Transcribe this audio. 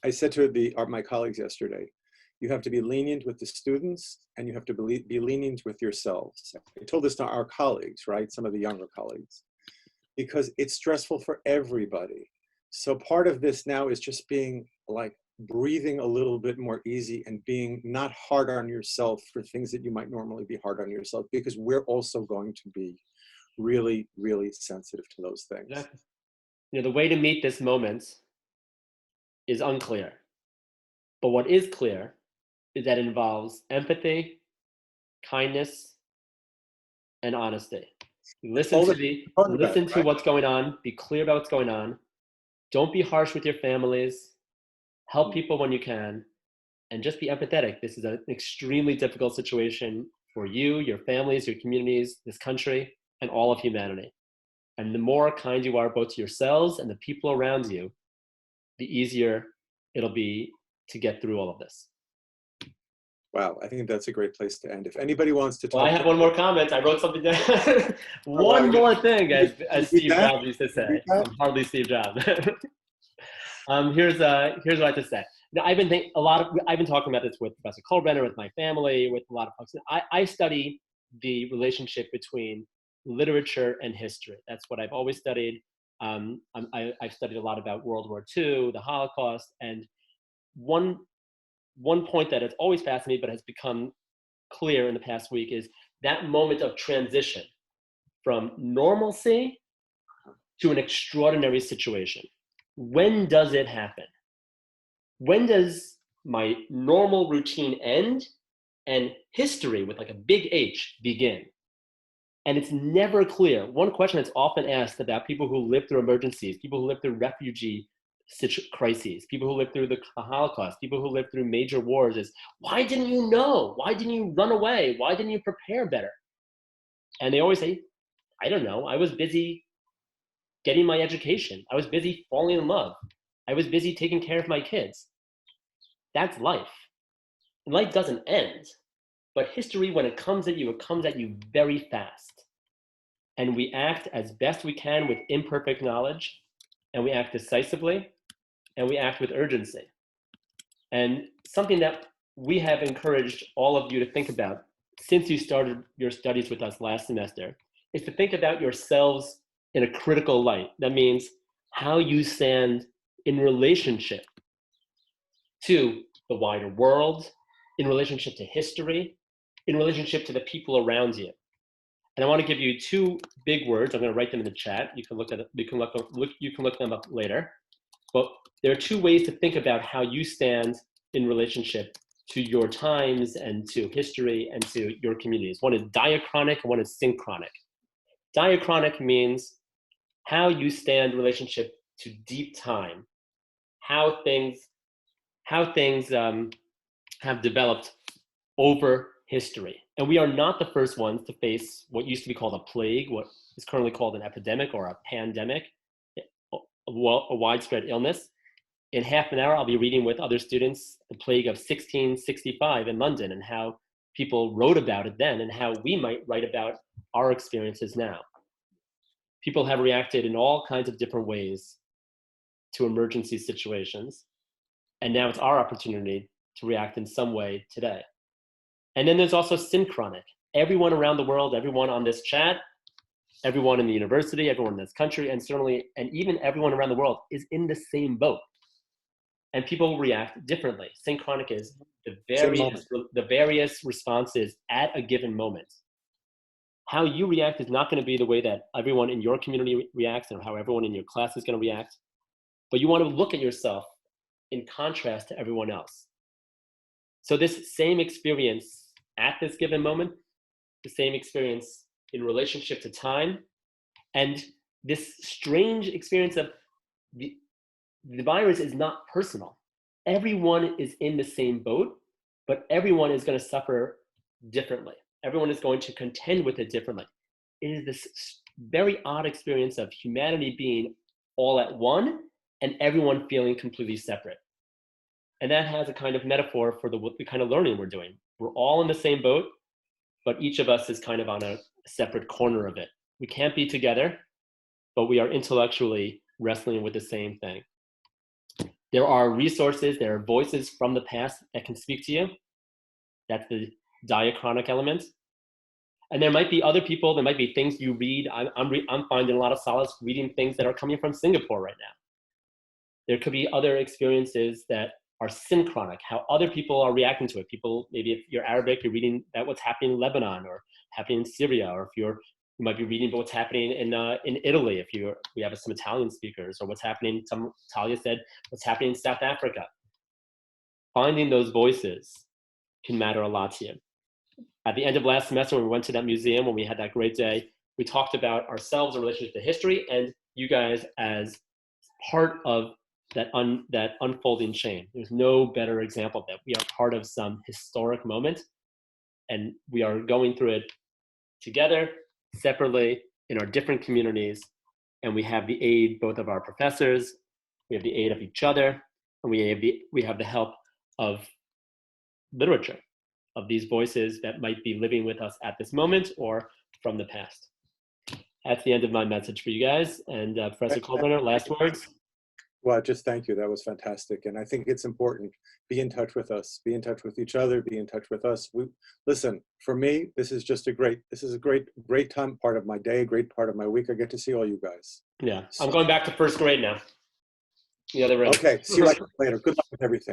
I said to my colleagues yesterday, you have to be lenient with the students and you have to be lenient with yourselves. I told this to our colleagues, right? Some of the younger colleagues, because it's stressful for everybody. So part of this now is just being like breathing a little bit more easy and being not hard on yourself for things that you might normally be hard on yourself, because we're also going to be really, really sensitive to those things. Exactly. You know, the way to meet this moment is unclear. But what is clear is that it involves empathy, kindness, and honesty. All that we're talking about, Listen to right? what's going on, be clear about what's going on. Don't be harsh with your families. Help people when you can, and just be empathetic. This is an extremely difficult situation for you, your families, your communities, this country, and all of humanity. And the more kind you are both to yourselves and the people around you, the easier it'll be to get through all of this. Wow, I think that's a great place to end. If anybody wants to Well, I talk have to one more comment. I wrote something down. oh, wow, One more thing, you as read Steve that? Jobs used to You read say. that? I'm hardly Steve Jobs. Here's what I have to say. Now, I've been talking about this with Professor Kohlbrenner, with my family, with a lot of folks. I study the relationship between literature and history. That's what I've always studied. I've studied a lot about World War II, the Holocaust, and one point that has always fascinated me but has become clear in the past week is that moment of transition from normalcy to an extraordinary situation. When does it happen? When does my normal routine end and history with like a big H begin? And it's never clear. One question that's often asked about people who live through emergencies, people who live through refugee crises, people who live through the Holocaust, people who live through major wars is, why didn't you know? Why didn't you run away? Why didn't you prepare better? And they always say, I don't know. I was busy getting my education. I was busy falling in love. I was busy taking care of my kids. That's life. And life doesn't end. But history, when it comes at you, it comes at you very fast. And we act as best we can with imperfect knowledge, and we act decisively, and we act with urgency. And something that we have encouraged all of you to think about since you started your studies with us last semester is to think about yourselves in a critical light. That means how you stand in relationship to the wider world, in relationship to history, in relationship to the people around you. And I want to give you two big words. I'm going to write them in the chat. You can look them up later. But there are two ways to think about how you stand in relationship to your times and to history and to your communities. One is diachronic and one is synchronic. Diachronic means how you stand in relationship to deep time, how things have developed over history. And we are not the first ones to face what used to be called a plague, what is currently called an epidemic or a pandemic, a widespread illness. In half an hour, I'll be reading with other students the plague of 1665 in London and how people wrote about it then and how we might write about our experiences now. People have reacted in all kinds of different ways to emergency situations. And now it's our opportunity to react in some way today. And then there's also synchronic. Everyone around the world, everyone on this chat, everyone in the university, everyone in this country, and certainly, and even everyone around the world is in the same boat. And people react differently. Synchronic is the various responses at a given moment. How you react is not going to be the way that everyone in your community reacts or how everyone in your class is going to react. But you want to look at yourself in contrast to everyone else. So this same experience at this given moment, the same experience in relationship to time, and this strange experience of the virus is not personal. Everyone is in the same boat, but everyone is going to suffer differently. Everyone is going to contend with it differently. It is this very odd experience of humanity being all at one and everyone feeling completely separate. And that has a kind of metaphor for the kind of learning we're doing. We're all in the same boat, but each of us is kind of on a separate corner of it. We can't be together, but we are intellectually wrestling with the same thing. There are resources, there are voices from the past that can speak to you. That's the diachronic element. And there might be other people, there might be things you read. I'm finding a lot of solace reading things that are coming from Singapore right now. There could be other experiences that are synchronic, how other people are reacting to it. People, maybe if you're Arabic, you're reading about what's happening in Lebanon or happening in Syria, or if you might be reading about what's happening in Italy, if we have some Italian speakers, or what's happening, Talia said, what's happening in South Africa. Finding those voices can matter a lot to you. At the end of last semester, when we went to that museum, when we had that great day, we talked about ourselves in relationship to history and you guys as part of that unfolding chain. There's no better example of that. We are part of some historic moment, and we are going through it together, separately, in our different communities, and we have the aid both of our professors, we have the aid of each other, and we have the help of literature, of these voices that might be living with us at this moment or from the past. That's the end of my message for you guys. And Professor Kohlbrenner, last words? Well, just thank you. That was fantastic. And I think it's important. Be in touch with us, be in touch with each other, be in touch with us. Listen, for me, this is a great time, part of my day, great part of my week. I get to see all you guys. Yeah, I'm going back to first grade now. The other room. Okay, see you later. Good luck with everything.